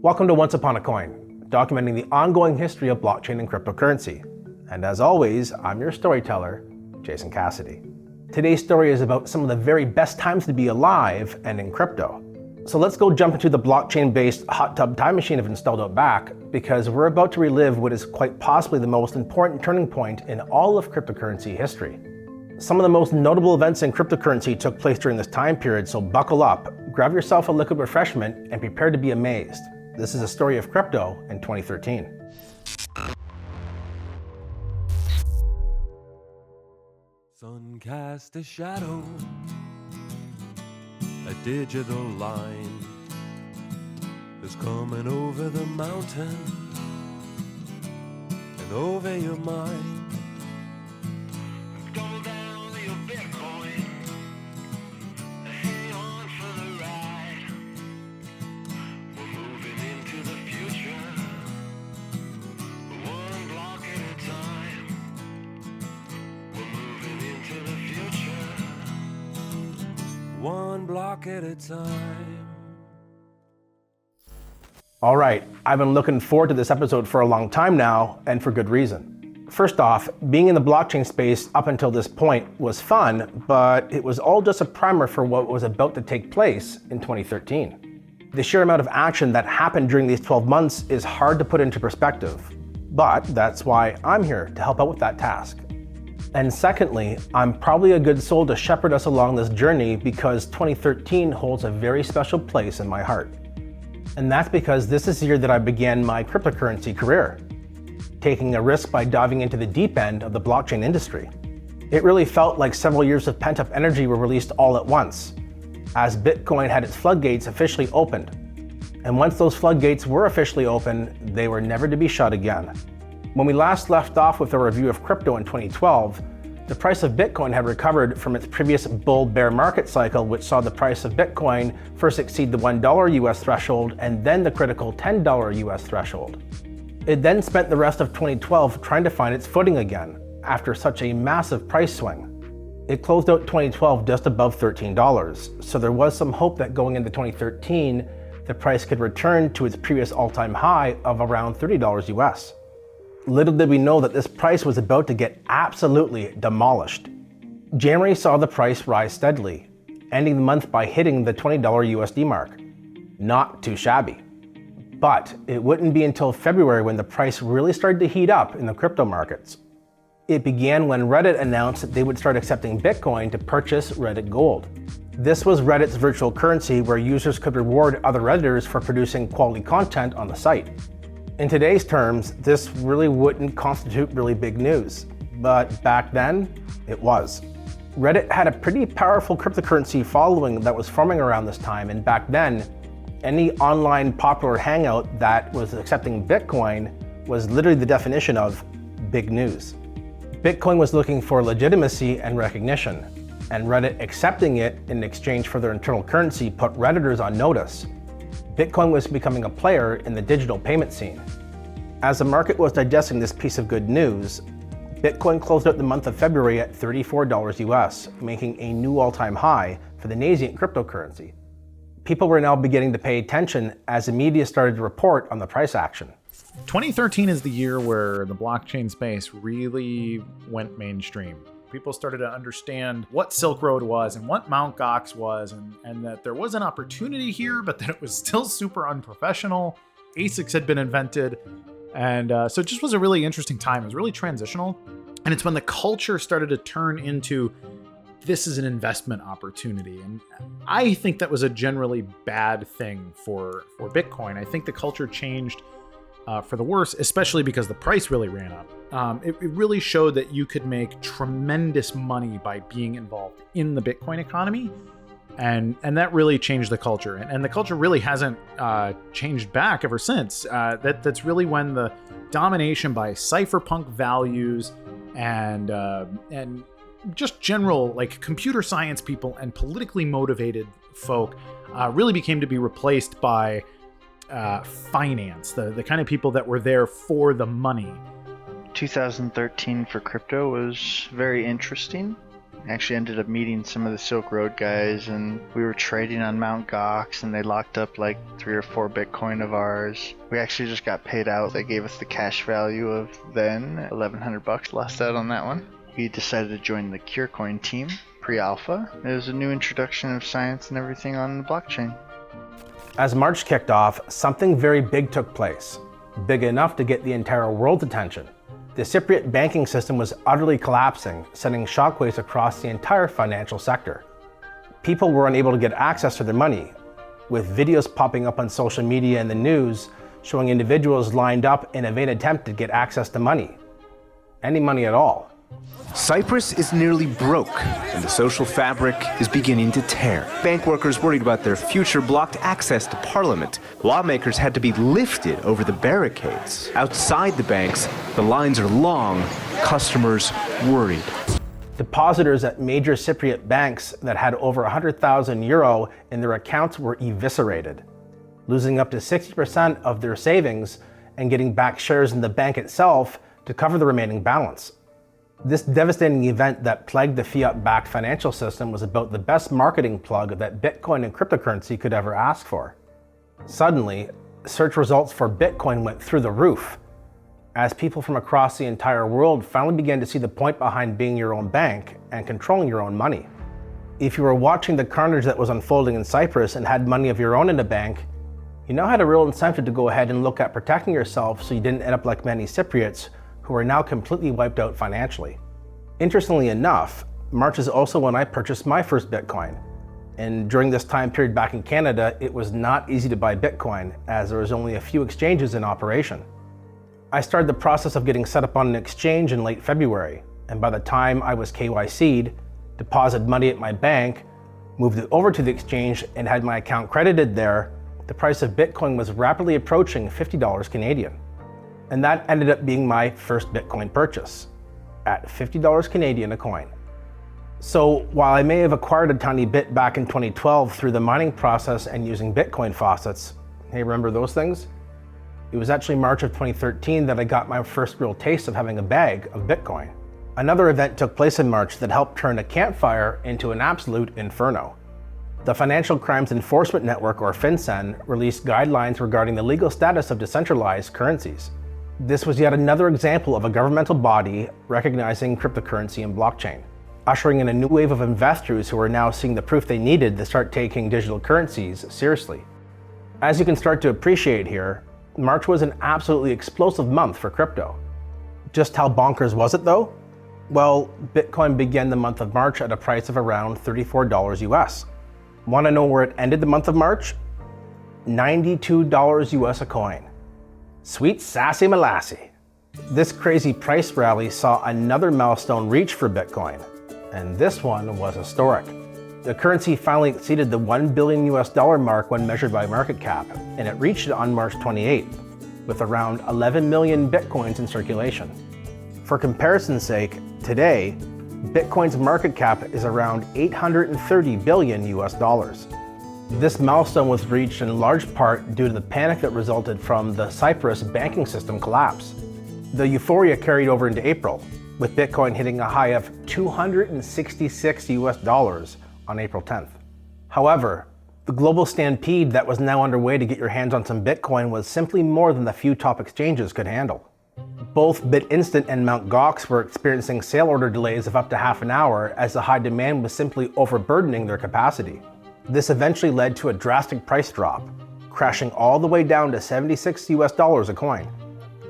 Welcome to Once Upon a Coin, documenting the ongoing history of blockchain and cryptocurrency. And as always, I'm your storyteller, Jason Cassidy. Today's story is about some of the very best times to be alive and in crypto. So let's go jump into the blockchain-based hot tub time machine of installed out back, because we're about to relive what is quite possibly the most important turning point in all of cryptocurrency history. Some of the most notable events in cryptocurrency took place during this time period, so buckle up, grab yourself a liquid refreshment, and prepare to be amazed. This is a story of crypto in 2013. Sun cast a shadow, a digital line is coming over the mountain and over your mind. Go down to your Bitcoin, hang on for the ride. We're moving into the future, one block at a time. We're moving into the future, one block at a time. All right, I've been looking forward to this episode for a long time now, and for good reason. First off, being in the blockchain space up until this point was fun, but it was all just a primer for what was about to take place in 2013. The sheer amount of action that happened during these 12 months is hard to put into perspective, but that's why I'm here to help out with that task. And secondly, I'm probably a good soul to shepherd us along this journey because 2013 holds a very special place in my heart. And that's because this is the year that I began my cryptocurrency career, taking a risk by diving into the deep end of the blockchain industry. It really felt like several years of pent-up energy were released all at once, as Bitcoin had its floodgates officially opened. And once those floodgates were officially open, they were never to be shut again. When we last left off with a review of crypto in 2012, the price of Bitcoin had recovered from its previous bull-bear market cycle, which saw the price of Bitcoin first exceed the $1 US threshold and then the critical $10 US threshold. It then spent the rest of 2012 trying to find its footing again, after such a massive price swing. It closed out 2012 just above $13, so there was some hope that going into 2013, the price could return to its previous all-time high of around $30 US. Little did we know that this price was about to get absolutely demolished. January saw the price rise steadily, ending the month by hitting the $20 USD mark. Not too shabby. But it wouldn't be until February when the price really started to heat up in the crypto markets. It began when Reddit announced that they would start accepting Bitcoin to purchase Reddit Gold. This was Reddit's virtual currency where users could reward other Redditors for producing quality content on the site. In today's terms, this really wouldn't constitute really big news, but back then, it was. Reddit had a pretty powerful cryptocurrency following that was forming around this time, and back then, any online popular hangout that was accepting Bitcoin was literally the definition of big news. Bitcoin was looking for legitimacy and recognition, and Reddit accepting it in exchange for their internal currency put Redditors on notice. Bitcoin was becoming a player in the digital payment scene. As the market was digesting this piece of good news, Bitcoin closed out the month of February at $34 US, making a new all-time high for the nascent cryptocurrency. People were now beginning to pay attention as the media started to report on the price action. 2013 is the year where the blockchain space really went mainstream. People started to understand what Silk Road was and what Mt. Gox was, and that there was an opportunity here, but that it was still super unprofessional. ASICs had been invented, and so it just was a really interesting time. It was really transitional, and it's when the culture started to turn into this is an investment opportunity. And I think that was a generally bad thing for Bitcoin. I think the culture changed for the worse, especially because the price really ran up. It really showed that you could make tremendous money by being involved in the Bitcoin economy. And that really changed the culture. And the culture really hasn't changed back ever since. That's really when the domination by cypherpunk values and just general like computer science people and politically motivated folk really became to be replaced by finance, the kind of people that were there for the money. 2013 for crypto was very interesting. Actually ended up meeting some of the Silk Road guys, and we were trading on Mt. Gox, and they locked up like 3 or 4 Bitcoin of ours. We actually just got paid out. They gave us the cash value of then $1,100. Lost out on that one. We decided to join the CureCoin team, pre-alpha. It was a new introduction of science and everything on the blockchain. As March kicked off, something very big took place. Big enough to get the entire world's attention. The Cypriot banking system was utterly collapsing, sending shockwaves across the entire financial sector. People were unable to get access to their money, with videos popping up on social media and the news showing individuals lined up in a vain attempt to get access to money. Any money at all. Cyprus is nearly broke, and the social fabric is beginning to tear. Bank workers worried about their future blocked access to parliament. Lawmakers had to be lifted over the barricades. Outside the banks, the lines are long, customers worried. Depositors at major Cypriot banks that had over 100,000 euro in their accounts were eviscerated, losing up to 60% of their savings and getting back shares in the bank itself to cover the remaining balance. This devastating event that plagued the fiat-backed financial system was about the best marketing plug that Bitcoin and cryptocurrency could ever ask for. Suddenly, search results for Bitcoin went through the roof, as people from across the entire world finally began to see the point behind being your own bank and controlling your own money. If you were watching the carnage that was unfolding in Cyprus and had money of your own in a bank, you now had a real incentive to go ahead and look at protecting yourself so you didn't end up like many Cypriots who are now completely wiped out financially. Interestingly enough, March is also when I purchased my first Bitcoin. And during this time period back in Canada, it was not easy to buy Bitcoin as there was only a few exchanges in operation. I started the process of getting set up on an exchange in late February, and by the time I was KYC'd, deposited money at my bank, moved it over to the exchange, and had my account credited there, the price of Bitcoin was rapidly approaching $50 Canadian. And that ended up being my first Bitcoin purchase, at $50 Canadian a coin. So while I may have acquired a tiny bit back in 2012 through the mining process and using Bitcoin faucets, hey, remember those things? It was actually March of 2013 that I got my first real taste of having a bag of Bitcoin. Another event took place in March that helped turn a campfire into an absolute inferno. The Financial Crimes Enforcement Network, or FINCEN, released guidelines regarding the legal status of decentralized currencies. This was yet another example of a governmental body recognizing cryptocurrency and blockchain, ushering in a new wave of investors who are now seeing the proof they needed to start taking digital currencies seriously. As you can start to appreciate here, March was an absolutely explosive month for crypto. Just how bonkers was it though? Well, Bitcoin began the month of March at a price of around $34 US. Want to know where it ended the month of March? $92 US a coin. Sweet sassy molassie. This crazy price rally saw another milestone reached for Bitcoin, and this one was historic. The currency finally exceeded the $1 billion US mark when measured by market cap, and it reached it on March 28th, with around 11 million Bitcoins in circulation. For comparison's sake, today, Bitcoin's market cap is around 830 billion US dollars. This milestone was reached in large part due to the panic that resulted from the Cyprus banking system collapse. The euphoria carried over into April, with Bitcoin hitting a high of 266 US dollars on April 10th. However, the global stampede that was now underway to get your hands on some Bitcoin was simply more than the few top exchanges could handle. Both BitInstant and Mt. Gox were experiencing sale order delays of up to half an hour as the high demand was simply overburdening their capacity. This eventually led to a drastic price drop, crashing all the way down to 76 US dollars a coin.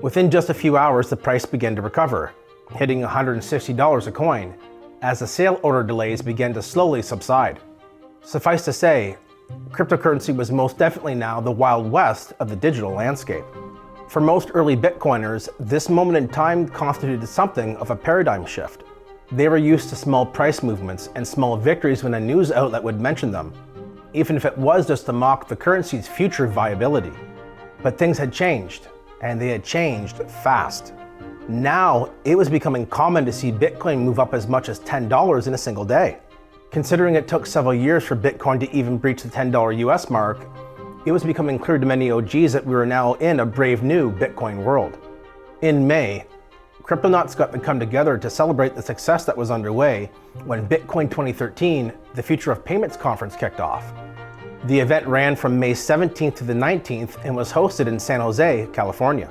Within just a few hours, the price began to recover, hitting $160 a coin, as the sale order delays began to slowly subside. Suffice to say, cryptocurrency was most definitely now the Wild West of the digital landscape. For most early Bitcoiners, this moment in time constituted something of a paradigm shift. They were used to small price movements and small victories when a news outlet would mention them, even if it was just to mock the currency's future viability. But things had changed, and they had changed fast. Now, it was becoming common to see Bitcoin move up as much as $10 in a single day. Considering it took several years for Bitcoin to even breach the $10 US mark, it was becoming clear to many OGs that we were now in a brave new Bitcoin world. In May, Cryptonauts got to come together to celebrate the success that was underway when Bitcoin 2013, the Future of Payments conference kicked off. The event ran from May 17th to the 19th and was hosted in San Jose, California.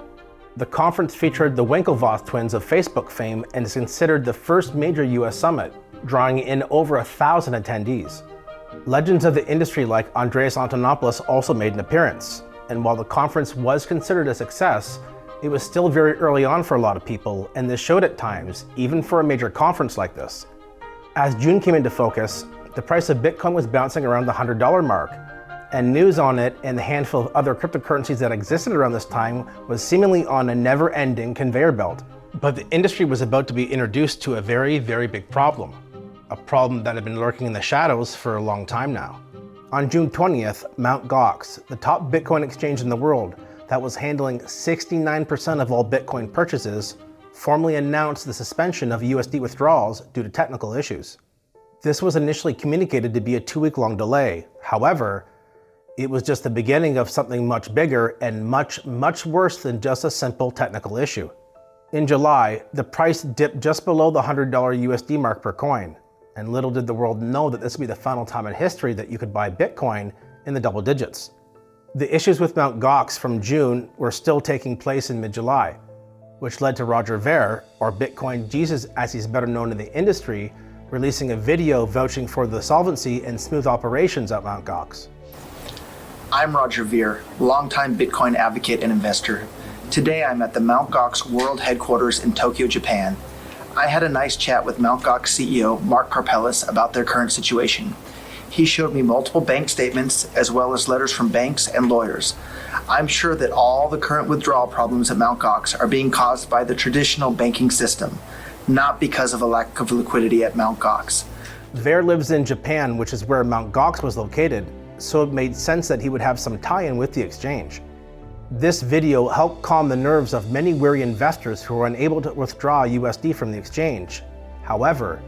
The conference featured the Winklevoss twins of Facebook fame and is considered the first major US summit, drawing in over 1,000 attendees. Legends of the industry like Andreas Antonopoulos also made an appearance, and while the conference was considered a success, it was still very early on for a lot of people, and this showed at times, even for a major conference like this. As June came into focus, the price of Bitcoin was bouncing around the $100 mark, and news on it and the handful of other cryptocurrencies that existed around this time was seemingly on a never-ending conveyor belt. But the industry was about to be introduced to a very, very big problem. A problem that had been lurking in the shadows for a long time now. On June 20th, Mt. Gox, the top Bitcoin exchange in the world that was handling 69% of all Bitcoin purchases, formally announced the suspension of USD withdrawals due to technical issues. This was initially communicated to be a 2-week-long delay. However, it was just the beginning of something much bigger and much, much worse than just a simple technical issue. In July, the price dipped just below the $100 USD mark per coin, and little did the world know that this would be the final time in history that you could buy Bitcoin in the double digits. The issues with Mt. Gox from June were still taking place in mid-July, which led to Roger Ver, or Bitcoin Jesus as he's better known in the industry, releasing a video vouching for the solvency and smooth operations at Mt. Gox. I'm Roger Ver, longtime Bitcoin advocate and investor. Today I'm at the Mt. Gox World Headquarters in Tokyo, Japan. I had a nice chat with Mt. Gox CEO Mark Karpeles about their current situation. He showed me multiple bank statements as well as letters from banks and lawyers. I'm sure that all the current withdrawal problems at Mt. Gox are being caused by the traditional banking system, not because of a lack of liquidity at Mt. Gox. Ver lives in Japan, which is where Mt. Gox was located, so it made sense that he would have some tie-in with the exchange. This video helped calm the nerves of many wary investors who were unable to withdraw USD from the exchange. However,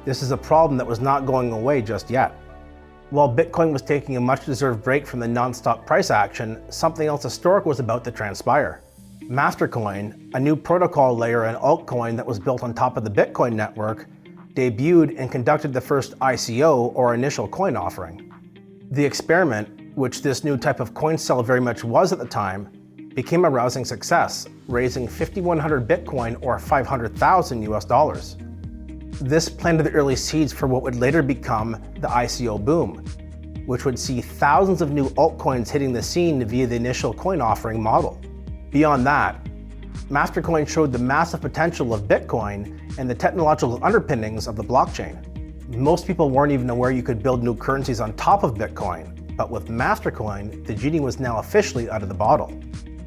this is a problem that was not going away just yet. While Bitcoin was taking a much-deserved break from the non-stop price action, something else historic was about to transpire. Mastercoin, a new protocol layer and altcoin that was built on top of the Bitcoin network, debuted and conducted the first ICO, or initial coin offering. The experiment, which this new type of coin cell very much was at the time, became a rousing success, raising 5,100 Bitcoin or 500,000 US dollars. This planted the early seeds for what would later become the ICO boom, which would see thousands of new altcoins hitting the scene via the initial coin offering model. Beyond that, Mastercoin showed the massive potential of Bitcoin and the technological underpinnings of the blockchain. Most people weren't even aware you could build new currencies on top of Bitcoin, but with Mastercoin, the genie was now officially out of the bottle.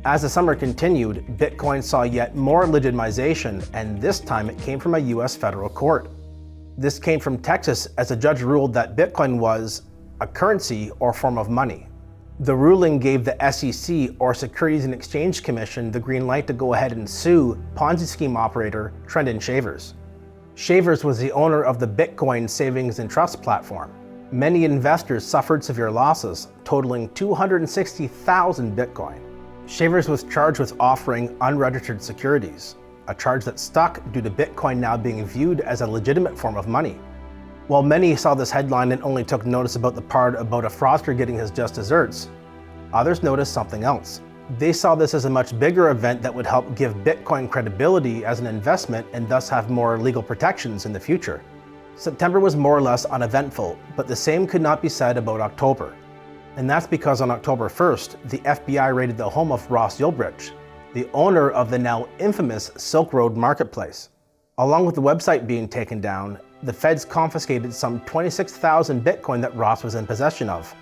As the summer continued, Bitcoin saw yet more legitimization, and this time it came from a US federal court. This came from Texas, as a judge ruled that Bitcoin was a currency or form of money. The ruling gave the SEC, or Securities and Exchange Commission, the green light to go ahead and sue Ponzi scheme operator Trendon Shavers. Shavers was the owner of the Bitcoin Savings and Trust platform. Many investors suffered severe losses, totaling 260,000 Bitcoin. Shavers was charged with offering unregistered securities, a charge that stuck due to Bitcoin now being viewed as a legitimate form of money. While many saw this headline and only took notice about the part about a fraudster getting his just desserts, others noticed something else. They saw this as a much bigger event that would help give Bitcoin credibility as an investment and thus have more legal protections in the future. September was more or less uneventful, but the same could not be said about October. And that's because on October 1st, the FBI raided the home of Ross Ulbricht, the owner of the now infamous Silk Road marketplace. Along with the website being taken down, the feds confiscated some 26,000 Bitcoin that Ross was in possession of,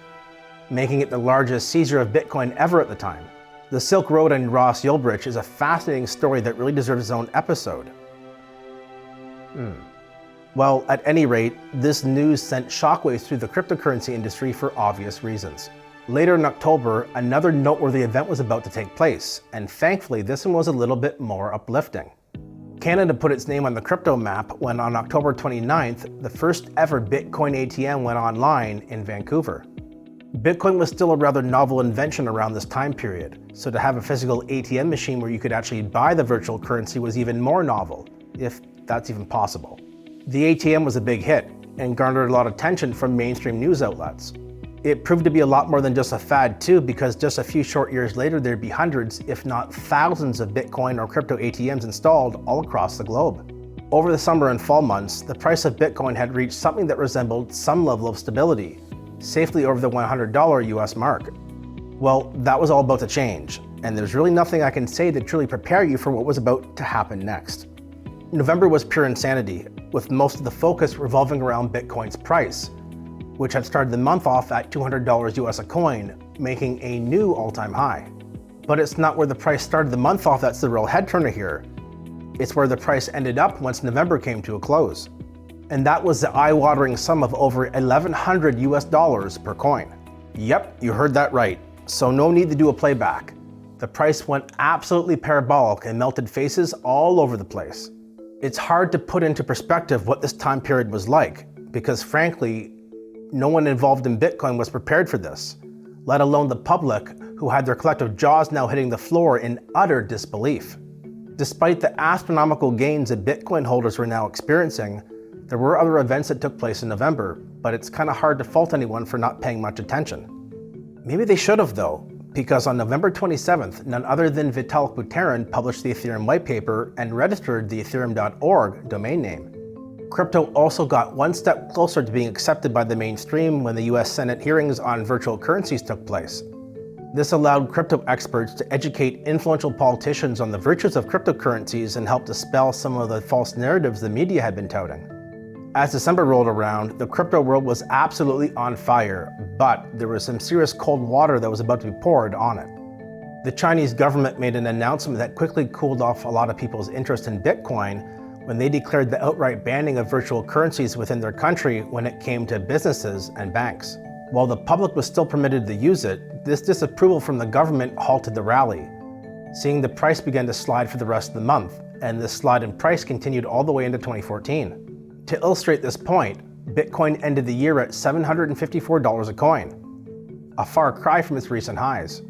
making it the largest seizure of Bitcoin ever at the time. The Silk Road and Ross Ulbricht is a fascinating story that really deserves its own episode. Well, at any rate, this news sent shockwaves through the cryptocurrency industry for obvious reasons. Later in October, another noteworthy event was about to take place, and thankfully this one was a little bit more uplifting. Canada put its name on the crypto map when on October 29th, the first ever Bitcoin ATM went online in Vancouver. Bitcoin was still a rather novel invention around this time period, so to have a physical ATM machine where you could actually buy the virtual currency was even more novel, if that's even possible. The ATM was a big hit and garnered a lot of attention from mainstream news outlets. It proved to be a lot more than just a fad too, because just a few short years later there'd be hundreds, if not thousands of Bitcoin or crypto ATMs installed all across the globe. Over the summer and fall months, the price of Bitcoin had reached something that resembled some level of stability, safely over the $100 US mark. Well, that was all about to change, and there's really nothing I can say to truly prepare you for what was about to happen next. November was pure insanity, with most of the focus revolving around Bitcoin's price, which had started the month off at $200 US a coin, making a new all-time high. But it's not where the price started the month off that's the real head turner here. It's where the price ended up once November came to a close. And that was the eye-watering sum of over $1,100 US per coin. Yep, you heard that right. So no need to do a playback. The price went absolutely parabolic and melted faces all over the place. It's hard to put into perspective what this time period was like, because frankly, no one involved in Bitcoin was prepared for this, let alone the public, who had their collective jaws now hitting the floor in utter disbelief. Despite the astronomical gains that Bitcoin holders were now experiencing, there were other events that took place in November, but it's kind of hard to fault anyone for not paying much attention. Maybe they should have though, because on November 27th, none other than Vitalik Buterin published the Ethereum white paper and registered the ethereum.org domain name. Crypto also got one step closer to being accepted by the mainstream when the US Senate hearings on virtual currencies took place. This allowed crypto experts to educate influential politicians on the virtues of cryptocurrencies and help dispel some of the false narratives the media had been touting. As December rolled around, the crypto world was absolutely on fire, but there was some serious cold water that was about to be poured on it. The Chinese government made an announcement that quickly cooled off a lot of people's interest in Bitcoin when they declared the outright banning of virtual currencies within their country when it came to businesses and banks. While the public was still permitted to use it, this disapproval from the government halted the rally, seeing the price begin to slide for the rest of the month, and this slide in price continued all the way into 2014. To illustrate this point, Bitcoin ended the year at $754 a coin, a far cry from its recent highs.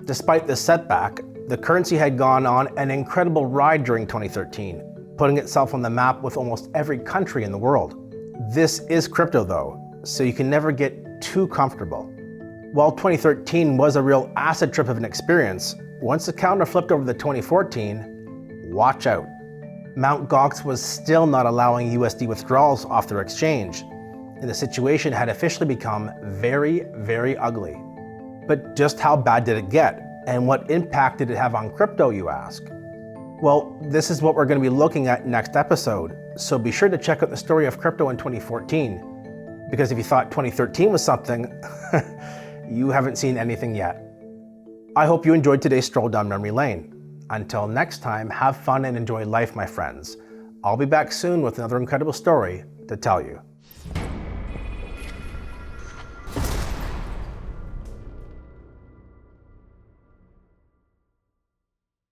Despite this setback, the currency had gone on an incredible ride during 2013, putting itself on the map with almost every country in the world. This is crypto though, so you can never get too comfortable. While 2013 was a real acid trip of an experience, once the calendar flipped over to 2014, watch out. Mt. Gox was still not allowing USD withdrawals off their exchange, and the situation had officially become very, very ugly. But just how bad did it get, and what impact did it have on crypto, you ask? Well, this is what we're going to be looking at next episode, so be sure to check out the story of crypto in 2014, because if you thought 2013 was something, you haven't seen anything yet. I hope you enjoyed today's stroll down memory lane. Until next time, have fun and enjoy life, my friends. I'll be back soon with another incredible story to tell you.